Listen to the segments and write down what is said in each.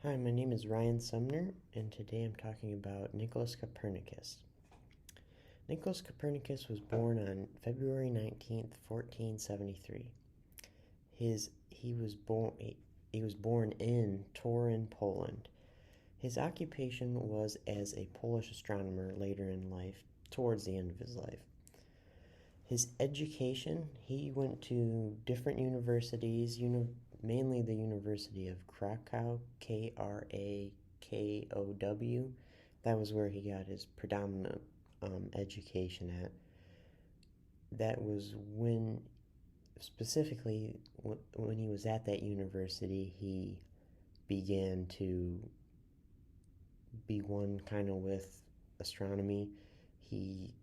Hi, my name is Ryan Sumner, and today I'm talking about Nicolaus Copernicus. Nicolaus Copernicus was born on February 19th, 1473. He was born in Torun, Poland. His occupation was as a Polish astronomer later in life, towards the end of his life. His education, he went to different universities, mainly the University of Krakow, Krakow. That was where he got his predominant education at. That was specifically, when he was at that university, he began to be one kind of with astronomy. He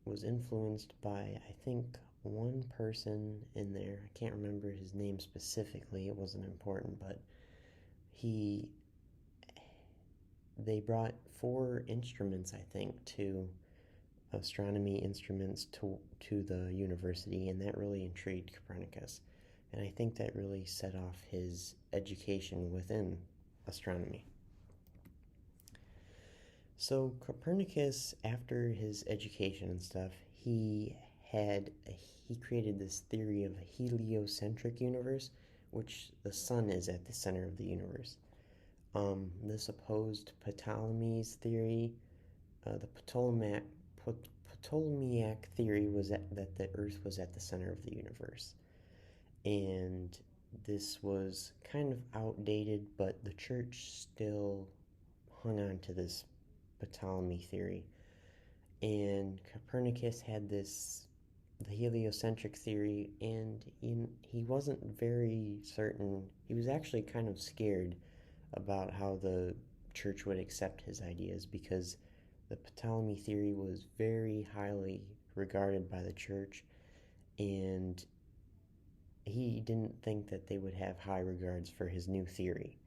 was influenced by, I think, one person in there. I can't remember his name specifically, it wasn't important, but he they brought four instruments, I think, to astronomy instruments to the university, and that really intrigued Copernicus. And I think that really set off his education within astronomy. So Copernicus, after his education and stuff, he created this theory of a heliocentric universe, which the sun is at the center of the universe. This opposed Ptolemy's theory. The Ptolemaic theory was that the Earth was at the center of the universe, and this was kind of outdated, but the church still hung on to this Ptolemy theory. And Copernicus had the heliocentric theory, and he wasn't very certain. He was actually kind of scared about how the church would accept his ideas, because the Ptolemy theory was very highly regarded by the church, and he didn't think that they would have high regards for his new theory.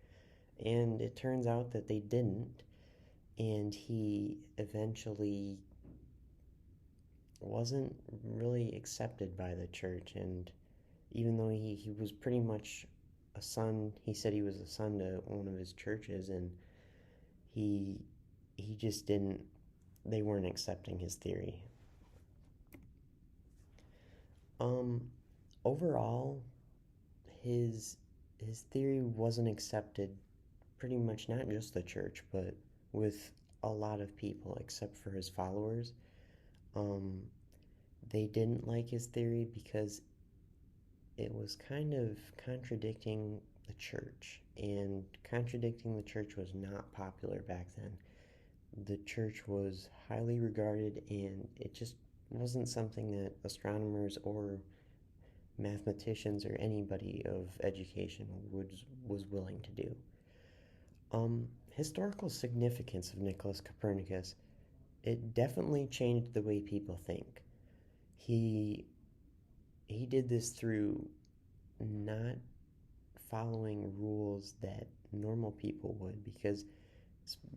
And it turns out that they didn't, and he eventually wasn't really accepted by the church. And even though he was pretty much a son, he said he was a son to one of his churches, and he he just didn't they weren't accepting his theory. um Overall, his theory wasn't accepted, pretty much not just the church, but with a lot of people except for his followers. um they didn't like his theory because it was kind of contradicting the church, and contradicting the church was not popular back then. The church was highly regarded, and it just wasn't something that astronomers or mathematicians or anybody of education was willing to do. Historical significance of Nicolaus Copernicus, it definitely changed the way people think. He he did this through not following rules that normal people would, because,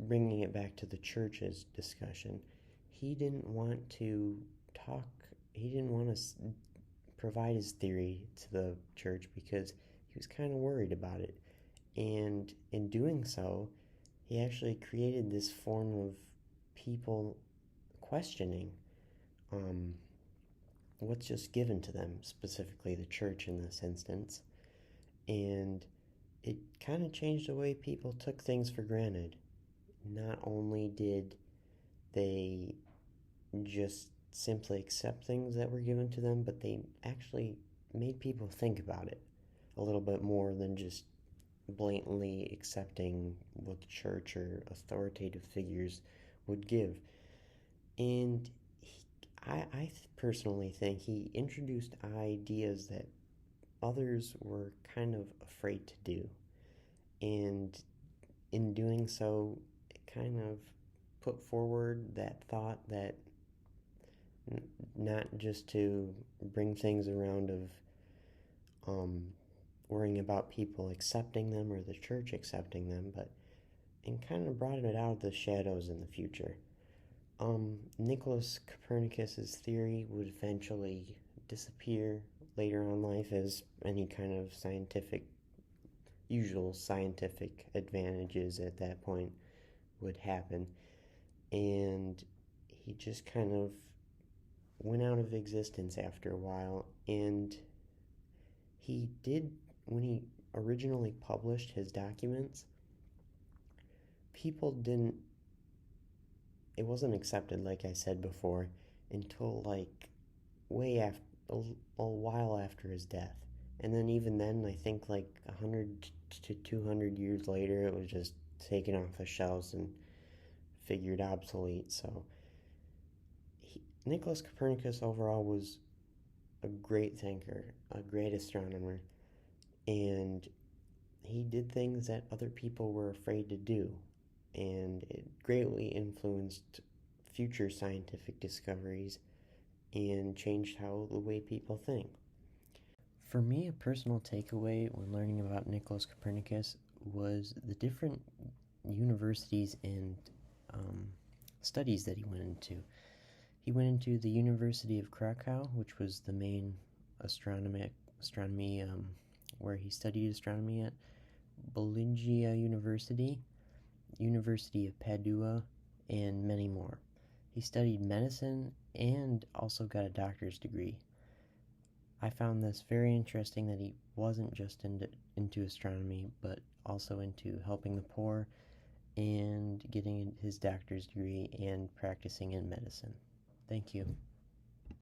bringing it back to the church's discussion, he didn't want to talk, he didn't want to provide his theory to the church because he was kind of worried about it. And in doing so, he actually created this form of people questioning um, what's just given to them, specifically the church in this instance. And it kind of changed the way people took things for granted. Not only did they just simply accept things that were given to them, but they actually made people think about it a little bit more than just blatantly accepting what the church or authoritative figures would give. And I personally think he introduced ideas that others were kind of afraid to do. And in doing so, it kind of put forward that thought that not just to bring things around of um, worrying about people accepting them or the church accepting them, but and kind of brought it out of the shadows in the future. Nicolaus Copernicus's theory would eventually disappear later on in life, as any kind of scientific usual scientific advantages at that point would happen. And he just kind of went out of existence after a while. And he did, when he originally published his documents, people didn't, it wasn't accepted, like I said before, until like way after, a while after his death. And then even then, I think like 100 to 200 years later, it was just taken off the shelves and figured obsolete. So Nicolaus Copernicus overall was a great thinker, a great astronomer, and he did things that other people were afraid to do, and it greatly influenced future scientific discoveries and changed how the way people think. For me, a personal takeaway when learning about Nicolaus Copernicus was the different universities and um, studies that he went into. He went into the University of Krakow, which was the main astronomy where he studied astronomy at, Bologna University, University of Padua, and many more. He studied medicine and also got a doctor's degree. I found this very interesting that he wasn't just into astronomy, but also into helping the poor and getting his doctor's degree and practicing in medicine. Thank you.